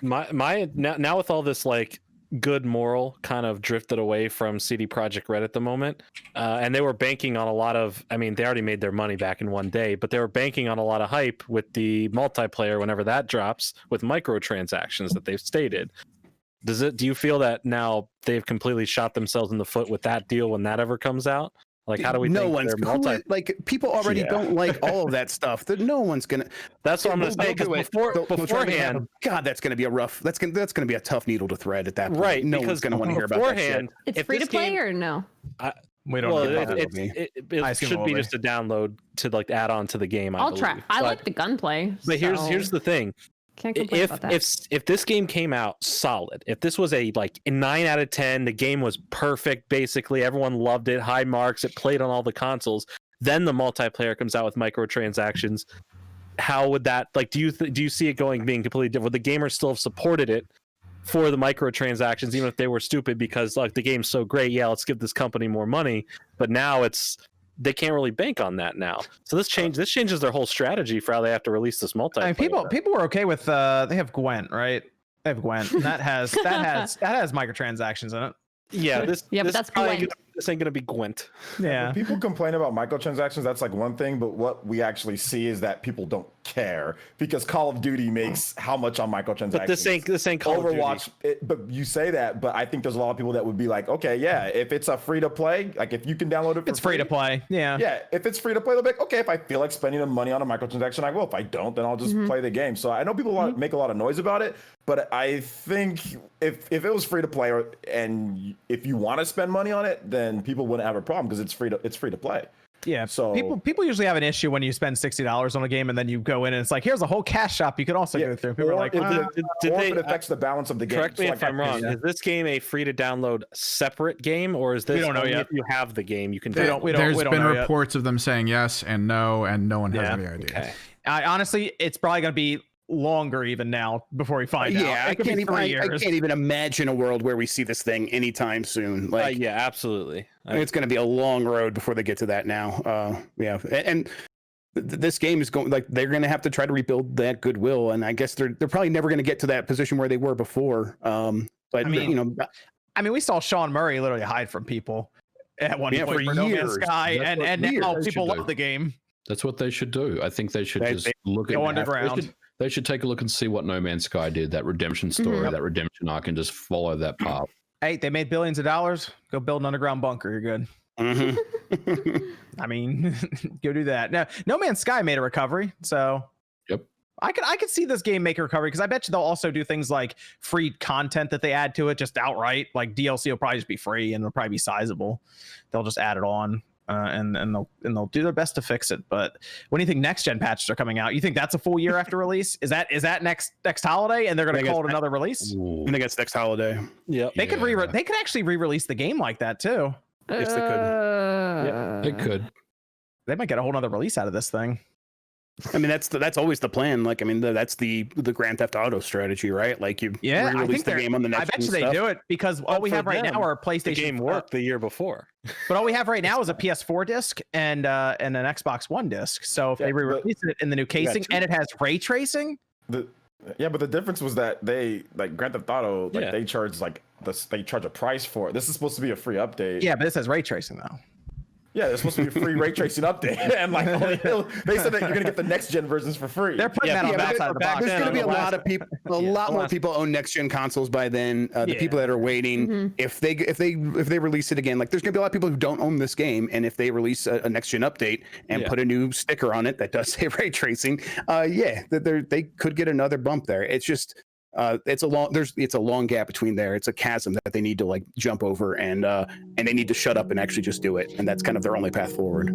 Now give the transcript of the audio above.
my now with all this like good moral kind of drifted away from CD Projekt Red at the moment, and they were banking on a lot of. I mean, they already made their money back in one day, but they were banking on a lot of hype with the multiplayer whenever that drops with microtransactions that they've stated. Do you feel that now they've completely shot themselves in the foot with that deal when that ever comes out? Like, how do we? No one's like people already don't like all of that stuff. That no one's gonna. That's what I'm gonna say. Because beforehand, God, that's gonna be a rough. That's gonna be a tough needle to thread at that point. Right? No one's gonna want to hear about that shit. It's free to play or no? We don't. Well, it should be just a download to like add on to the game. I'll try. I like the gunplay. But here's the thing. Can't complain about that. If this game came out solid, if this was a 9 out of 10, the game was perfect, basically everyone loved it, high marks, it played on all the consoles, then the multiplayer comes out with microtransactions, how would that do you see it being completely different? Would the gamers still have supported it for the microtransactions even if they were stupid because like the game's so great, yeah, let's give this company more money, but now they can't really bank on that now. So this changes their whole strategy for how they have to release this multiplayer. I mean, people were okay with they have Gwent, right? They have Gwent. And that has microtransactions in it. Yeah, but that's Gwent. This ain't gonna be Gwent. Yeah. When people complain about microtransactions, that's like one thing, but what we actually see is that people don't care because Call of Duty makes how much on microtransactions. But this ain't Call Overwatch, of Duty. But you say that, but I think there's a lot of people that would be like, okay, yeah, if it's a free to play, like if you can download it, it's free to play. Yeah. Yeah, if it's free to play, they'll be like, okay, if I feel like spending the money on a microtransaction, I will. If I don't, then I'll just play the game. So I know people make a lot of noise about it, but I think if it was free to play and if you want to spend money on it, then people wouldn't have a problem because it's free to play. Yeah. So people usually have an issue when you spend $60 on a game and then you go in and it's like, here's a whole cash shop you could also go through. People are like, it affects the balance of the game. Correct me if I'm wrong. Is this game a free to download separate game, or is this only if you have the game you can download? There's been reports of them saying yes and no one has any idea. Okay. Honestly, it's probably going to be longer even now before we find out. Yeah, I can't even imagine a world where we see this thing anytime soon. Like, yeah, absolutely. It's going to be a long road before they get to that now. Yeah, and this game is going they're going to have to try to rebuild that goodwill, and I guess they're probably never going to get to that position where they were before. But I mean, we saw Sean Murray literally hide from people at one point for No Man's Sky, and now people love the game. That's what they should do. I think they should just look at underground. They should take a look and see what No Man's Sky did, that redemption story, that redemption arc, and just follow that path. Hey, they made billions of dollars. Go build an underground bunker. You're good. I mean, go do that. Now, No Man's Sky made a recovery, so yep. I could see this game make a recovery because I bet you they'll also do things like free content that they add to it just outright. Like DLC will probably just be free and it'll probably be sizable. They'll just add it on. And they'll do their best to fix it. But when do you think next gen patches are coming out? You think that's a full year after release? Is that next holiday and they're going to call it another release? I think it's next holiday. Yeah, they could actually re-release the game like that too. Yes, they could. Yeah, they could. They might get a whole nother release out of this thing. I mean, that's always the plan. Like, I mean, that's the Grand Theft Auto strategy, right? Like, you release the game on the next. I bet you they do it because all we have right now are PlayStation. The game worked the year before, but all we have right now is a PS4 disc and an Xbox One disc. So if they re-release it in the new casing and it has ray tracing, but the difference was that they Grand Theft Auto they charge they charge a price for it. This is supposed to be a free update. Yeah, but this has ray tracing though. Yeah, there's supposed to be a free ray tracing update, and they said that you're gonna get the next gen versions for free. They're putting that on that side of the box. There's gonna be a lot of people, lot more people own next gen consoles by then. The people that are waiting, if they release it again, like there's gonna be a lot of people who don't own this game, and if they release a next gen update and put a new sticker on it that does say ray tracing, they could get another bump there. It's just. It's a long gap between there. It's a chasm that they need to jump over, and they need to shut up and actually just do it. And that's kind of their only path forward.